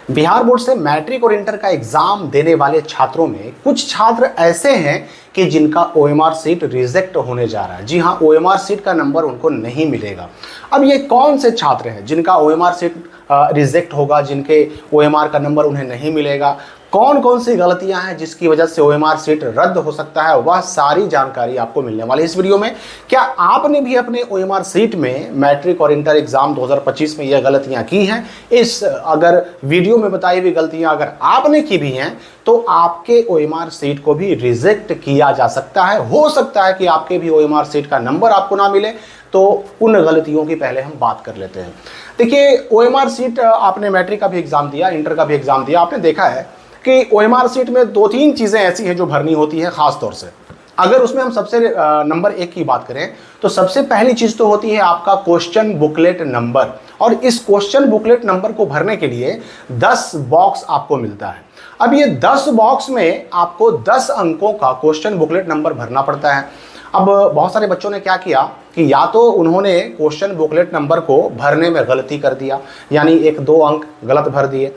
Bihar board से matric और inter का एग्जाम देने वाले छात्रों में कुछ छात्र ऐसे हैं कि जिनका ओएमआर सीट रिजेक्ट होने जा रहा है। जी हाँ, ओएमआर सीट का नंबर उनको नहीं मिलेगा। अब ये कौन से छात्र हैं जिनका ओएमआर सीट रिजेक्ट होगा, जिनके ओएमआर का नंबर उन्हें नहीं मिलेगा, कौन कौन सी गलतियां हैं जिसकी वजह से ओएमआर सीट रद्द हो सकता है, वह सारी जानकारी आपको मिलने वाली है इस वीडियो में। क्या आपने भी अपने ओएमआर सीट में मैट्रिक और इंटर एग्जाम 2025 में यह गलतियां की हैं? इस अगर वीडियो में बताई हुई गलतियां अगर आपने की भी हैं तो आपके ओएमआर सीट को भी रिजेक्ट किया जा सकता है। हो सकता है कि आपके भी ओएमआर सीट का नंबर आपको ना मिले, तो उन गलतियों की पहले हम बात कर लेते हैं। देखिए, ओएमआर सीट आपने मैट्रिक का भी एग्जाम दिया, इंटर का भी एग्जाम दिया, आपने देखा है कि ओएमआर सीट में 2-3 चीज़ें ऐसी हैं जो भरनी होती है खास तौर से। अगर उसमें हम सबसे नंबर 1 की बात करें तो सबसे पहली चीज़ तो होती है आपका क्वेश्चन बुकलेट नंबर। और इस क्वेश्चन बुकलेट नंबर को भरने के लिए 10 बॉक्स आपको मिलता है। अब ये 10 बॉक्स में आपको 10 अंकों का क्वेश्चन बुकलेट नंबर भरना पड़ता है। अब बहुत सारे बच्चों ने क्या किया कि या तो उन्होंने क्वेश्चन बुकलेट नंबर को भरने में गलती कर दिया, यानी 1-2 अंक गलत भर दिए,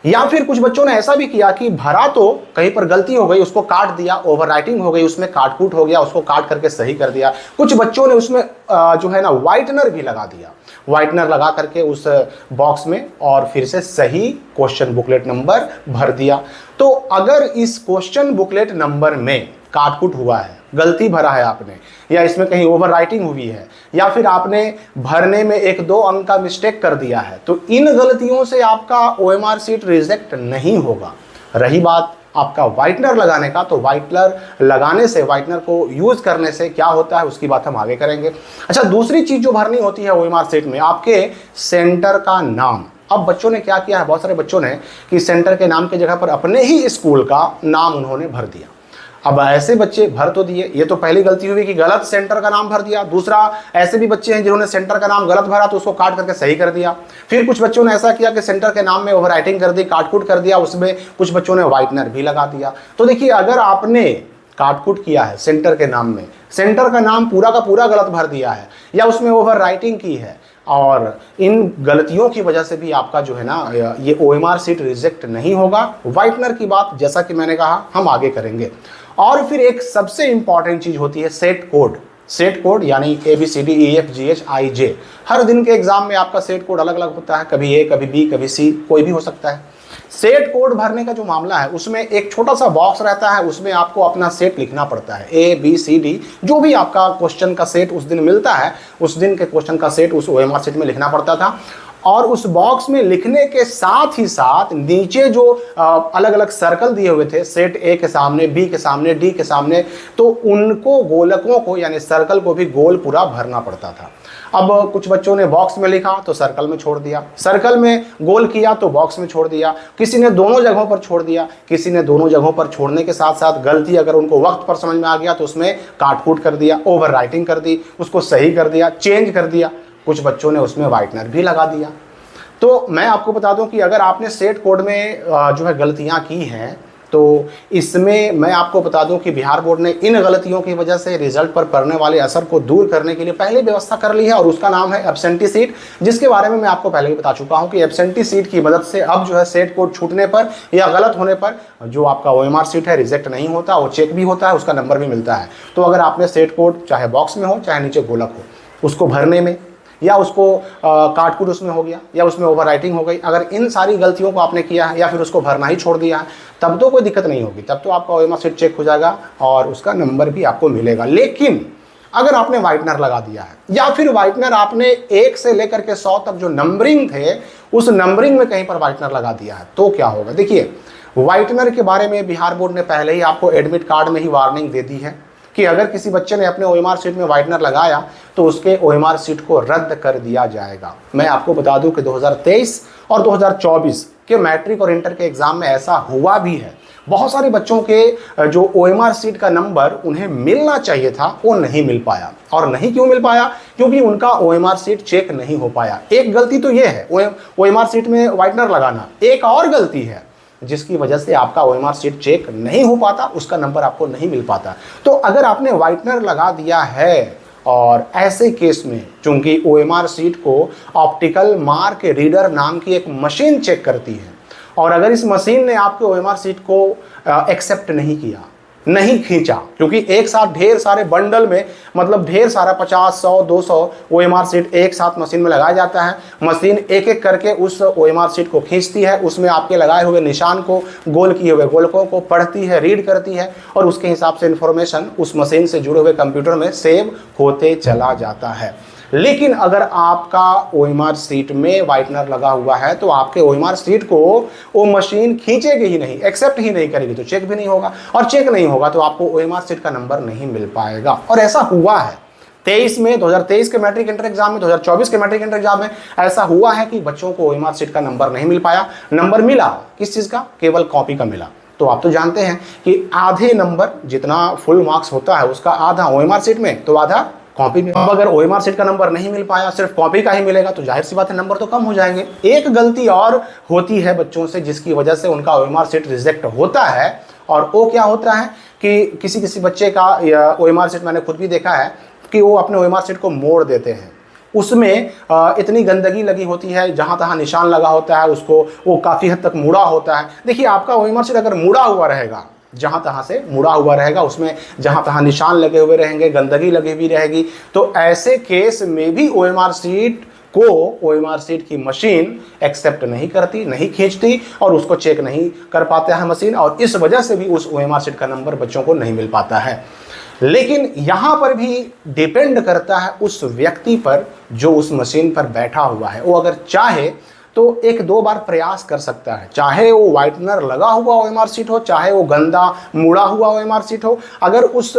या फिर कुछ बच्चों ने ऐसा भी किया कि भरा तो कहीं पर गलती हो गई, उसको काट दिया, ओवरराइटिंग हो गई, उसमें काटकूट हो गया, उसको काट करके सही कर दिया। कुछ बच्चों ने उसमें जो है ना व्हाइटनर भी लगा दिया, व्हाइटनर लगा करके उस बॉक्स में और फिर से सही क्वेश्चन बुकलेट नंबर भर दिया। तो अगर इस क्वेश्चन बुकलेट नंबर में काटकूट हुआ है, गलती भरा है आपने, या इसमें कहीं ओवर राइटिंग हुई है, या फिर आपने भरने में 1-2 अंक का मिस्टेक कर दिया है, तो इन गलतियों से आपका ओएमआर सीट रिजेक्ट नहीं होगा। रही बात आपका व्हाइटनर लगाने का, तो व्हाइटनर लगाने से, व्हाइटनर को यूज करने से क्या होता है उसकी बात हम आगे करेंगे। अच्छा, दूसरी चीज जो भरनी होती है ओएमआर सीट में, आपके सेंटर का नाम। अब बच्चों ने क्या किया है, बहुत सारे बच्चों ने कि सेंटर के नाम की जगह पर अपने ही स्कूल का नाम उन्होंने भर दिया। अब ऐसे बच्चे भर तो दिए, ये तो पहली गलती हुई कि गलत सेंटर का नाम भर दिया। दूसरा, ऐसे भी बच्चे हैं जिन्होंने सेंटर का नाम गलत भरा तो उसको काट करके सही कर दिया। फिर कुछ बच्चों ने ऐसा किया कि सेंटर के नाम में ओवरराइटिंग कर दी, काटकूट कर दिया, उसमें कुछ बच्चों ने व्हाइटनर भी लगा दिया। तो देखिए, अगर आपने काटकूट किया है सेंटर के नाम में, सेंटर का नाम पूरा का पूरा गलत भर दिया है, या उसमें ओवरराइटिंग की है, और इन गलतियों की वजह से भी आपका जो है ना ये ओएमआर सीट रिजेक्ट नहीं होगा। व्हाइटनर की बात जैसा कि मैंने कहा हम आगे करेंगे। और फिर एक सबसे इंपॉर्टेंट चीज होती है सेट कोड। सेट कोड यानी ABCDEFGHIJ। हर दिन के एग्जाम में आपका सेट कोड अलग अलग होता है, कभी A, कभी B, कभी C, कोई भी हो सकता है। सेट कोड भरने का जो मामला है उसमें एक छोटा सा बॉक्स रहता है, उसमें आपको अपना सेट लिखना पड़ता है, ABCD, जो भी आपका क्वेश्चन का सेट उस दिन मिलता है, उस दिन के क्वेश्चन का सेट उस ओएमआर सेट में लिखना पड़ता था। और उस बॉक्स में लिखने के साथ ही साथ नीचे जो अलग अलग सर्कल दिए हुए थे, सेट A के सामने, B के सामने, D के सामने, तो उनको गोलकों को यानी सर्कल को भी गोल पूरा भरना पड़ता था। अब कुछ बच्चों ने बॉक्स में लिखा तो सर्कल में छोड़ दिया, सर्कल में गोल किया तो बॉक्स में छोड़ दिया, किसी ने दोनों जगहों पर छोड़ दिया, किसी ने दोनों जगहों पर छोड़ने के साथ साथ गलती अगर उनको वक्त पर समझ में आ गया तो उसमें काटकूट कर दिया, ओवर राइटिंग कर दी, उसको सही कर दिया, चेंज कर दिया। कुछ बच्चों ने उसमें व्हाइटनर भी लगा दिया। तो मैं आपको बता दूं कि अगर आपने सेट कोड में जो है गलतियां की हैं, तो इसमें मैं आपको बता दूं कि बिहार बोर्ड ने इन गलतियों की वजह से रिजल्ट पर पड़ने वाले असर को दूर करने के लिए पहले व्यवस्था कर ली है, और उसका नाम है एब्सेंटी सीट, जिसके बारे में मैं आपको पहले भी बता चुका हूं कि एब्सेंटी सीट की मदद से अब जो है सेट कोड छूटने पर या गलत होने पर जो आपका ओएमआर सीट है रिजेक्ट नहीं होता, वो चेक भी होता है, उसका नंबर भी मिलता है। तो अगर आपने सेट कोड चाहे बॉक्स में हो चाहे नीचे गोलक हो, उसको भरने में या उसको काटकूट उसमें हो गया या उसमें ओवरराइटिंग हो गई, अगर इन सारी गलतियों को आपने किया है या फिर उसको भरना ही छोड़ दिया है, तब तो कोई दिक्कत नहीं होगी, तब तो आपका ओएमआर सीट चेक हो जाएगा और उसका नंबर भी आपको मिलेगा। लेकिन अगर आपने व्हाइटनर लगा दिया है या फिर व्हाइटनर आपने 1 से लेकर के 100 तक जो नंबरिंग थे उस नंबरिंग में कहीं पर व्हाइटनर लगा दिया है, तो क्या होगा? देखिए, व्हाइटनर के बारे में बिहार बोर्ड ने पहले ही आपको एडमिट कार्ड में ही वार्निंग दे दी है कि अगर किसी बच्चे ने अपने ओएमआर सीट में व्हाइटनर लगाया तो उसके ओएमआर सीट को रद्द कर दिया जाएगा। मैं आपको बता दूं कि 2023 और 2024 के मैट्रिक और इंटर के एग्जाम में ऐसा हुआ भी है। बहुत सारे बच्चों के जो ओएमआर सीट का नंबर उन्हें मिलना चाहिए था वो नहीं मिल पाया। और नहीं क्यों मिल पाया? क्योंकि उनका ओएमआर सीट चेक नहीं हो पाया। एक गलती तो ये है ओएमआर सीट में व्हाइटनर लगाना, एक और गलती है जिसकी वजह से आपका ओएमआर सीट चेक नहीं हो पाता, उसका नंबर आपको नहीं मिल पाता। तो अगर आपने व्हाइटनर लगा दिया है और ऐसे केस में चूंकि ओएमआर सीट को ऑप्टिकल मार्क रीडर नाम की एक मशीन चेक करती है और अगर इस मशीन ने आपके OMR सीट को एक्सेप्ट नहीं किया, नहीं खींचा, क्योंकि एक साथ ढेर सारे बंडल में मतलब ढेर सारा 50, 100, 200 OMR सीट एक साथ मशीन में लगाया जाता है। मशीन एक एक करके उस OMR सीट को खींचती है, उसमें आपके लगाए हुए निशान को, गोल किए हुए गोलकों को पढ़ती है, रीड करती है और उसके हिसाब से इंफॉर्मेशन उस मशीन से जुड़े हुए कंप्यूटर में सेव होते चला जाता है। लेकिन अगर आपका OMR सीट में व्हाइटनर लगा हुआ है तो आपके OMR सीट को वो मशीन खींचेगी ही नहीं, एक्सेप्ट ही नहीं करेगी, तो चेक भी नहीं होगा, और चेक नहीं होगा तो आपको OMR सीट का नंबर नहीं मिल पाएगा। और ऐसा हुआ है 2023 के मैट्रिक इंटर एग्जाम में, 2024 के मैट्रिक इंटर एग्जाम में ऐसा हुआ है कि बच्चों को OMR सीट का नंबर नहीं मिल पाया। नंबर मिला किस चीज़ का? केवल कॉपी का मिला। तो आप तो जानते हैं कि आधे नंबर, जितना फुल मार्क्स होता है उसका आधा OMR सीट में तो आधा कॉपी में। अब अगर OMR सीट का नंबर नहीं मिल पाया, सिर्फ कॉपी का ही मिलेगा, तो जाहिर सी बात है नंबर तो कम हो जाएंगे। एक गलती और होती है बच्चों से जिसकी वजह से उनका OMR सीट रिजेक्ट होता है, और वो क्या होता है कि किसी बच्चे का OMR सीट, मैंने खुद भी देखा है कि वो अपने OMR सीट को मोड़ देते हैं। उसमें इतनी गंदगी लगी होती है, जहाँ तहाँ निशान लगा होता है, उसको वो काफ़ी हद तक मुड़ा होता है। देखिए, आपका OMR सीट अगर मुड़ा हुआ रहेगा, जहाँ तहाँ से मुड़ा हुआ रहेगा, उसमें जहाँ तहाँ निशान लगे हुए रहेंगे, गंदगी लगी हुई रहेगी, तो ऐसे केस में भी OMR सीट को OMR सीट की मशीन एक्सेप्ट नहीं करती, नहीं खींचती और उसको चेक नहीं कर पाता है मशीन, और इस वजह से भी उस OMR सीट का नंबर बच्चों को नहीं मिल पाता है। लेकिन यहाँ पर भी डिपेंड करता है उस व्यक्ति पर जो उस मशीन पर बैठा हुआ है। वो अगर चाहे तो 1-2 बार प्रयास कर सकता है, चाहे वो व्हाइटनर लगा हुआ OMR सीट हो, चाहे वो गंदा मुड़ा हुआ OMR सीट हो। अगर उस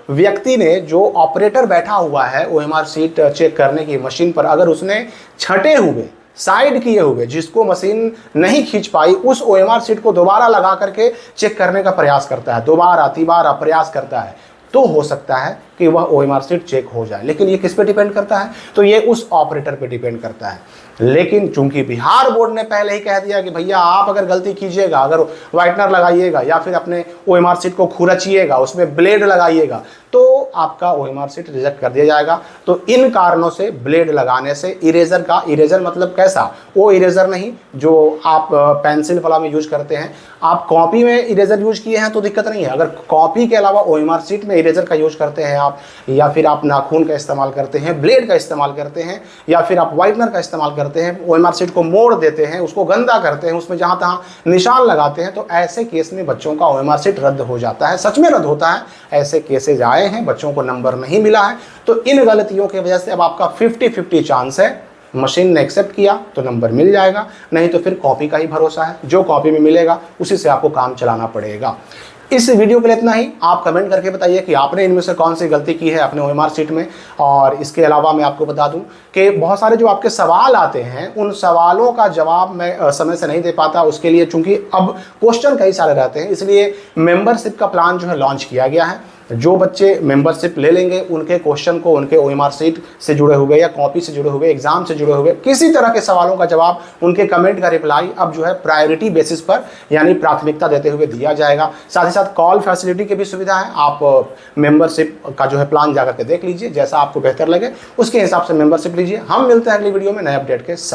व्यक्ति ने, जो ऑपरेटर बैठा हुआ है OMR सीट चेक करने की मशीन पर, अगर उसने छटे हुए, साइड किए हुए, जिसको मशीन नहीं खींच पाई, उस OMR सीट को दोबारा लगा करके चेक करने का प्रयास करता है, दोबारा तिबारा प्रयास करता है, तो हो सकता है कि वह OMR सीट चेक हो जाए। लेकिन ये किस पे डिपेंड करता है? तो ये उस ऑपरेटर पे डिपेंड करता है। लेकिन चूंकि बिहार बोर्ड ने पहले ही कह दिया कि भैया आप अगर गलती कीजिएगा, अगर व्हाइटनर लगाइएगा या फिर अपने OMR सीट को खुरचिएगा, उसमें ब्लेड लगाइएगा, तो आपका OMR सीट रिजेक्ट कर दिया जाएगा। तो इन कारणों से ब्लेड लगाने से, इरेजर का, इरेजर मतलब कैसा? वो इरेजर नहीं जो आप पेंसिल वाला में यूज करते हैं। आप कॉपी में इरेजर यूज किए हैं तो दिक्कत नहीं है। अगर कॉपी के अलावा OMR सीट में इरेजर का यूज करते हैं आप, या फिर आप नाखून का इस्तेमाल करते हैं, ब्लेड का इस्तेमाल करते हैं, या फिर आप व्हाइटनर का इस्तेमाल करते हैं, OMR सीट को मोड़ देते हैं, उसको गंदा करते हैं, उसमें जहाँ तहाँ निशान लगाते हैं, तो ऐसे केस में बच्चों का OMR सीट रद्द हो जाता है। सच में रद्द होता है, ऐसे केसेज आए हैं, बच्चों को नंबर नहीं मिला है। तो इन गलतियों की वजह से अब आपका 50-50 चांस है, मशीन ने एक्सेप्ट किया तो नंबर मिल जाएगा, नहीं तो फिर कॉपी का ही भरोसा है, जो कॉपी में मिलेगा उसी से आपको काम चलाना पड़ेगा। इस वीडियो के लिए इतना ही। आप कमेंट करके बताइए कि आपने इनमें से कौन सी गलती की है अपने OMR सीट में। और इसके अलावा मैं आपको बता दूं कि बहुत सारे जो आपके सवाल आते हैं, उन सवालों का जवाब मैं समय से नहीं दे पाता। उसके लिए चूंकि अब क्वेश्चन कई सारे रहते हैं, इसलिए मेंबरशिप का प्लान जो है लॉन्च किया गया है। जो बच्चे मेंबरशिप ले लेंगे, उनके क्वेश्चन को, उनके OMR सीट से जुड़े हुए या कॉपी से जुड़े हुए, एग्जाम से जुड़े हुए किसी तरह के सवालों का जवाब, उनके कमेंट का रिप्लाई अब जो है प्रायोरिटी बेसिस पर, यानी प्राथमिकता देते हुए दिया जाएगा। साथ ही साथ कॉल फैसिलिटी की भी सुविधा है। आप मेंबरशिप का जो है प्लान जाकर के देख लीजिए, जैसा आपको बेहतर लगे उसके हिसाब से मेंबरशिप लीजिए। हम मिलते हैं अगली वीडियो में नए अपडेट के साथ।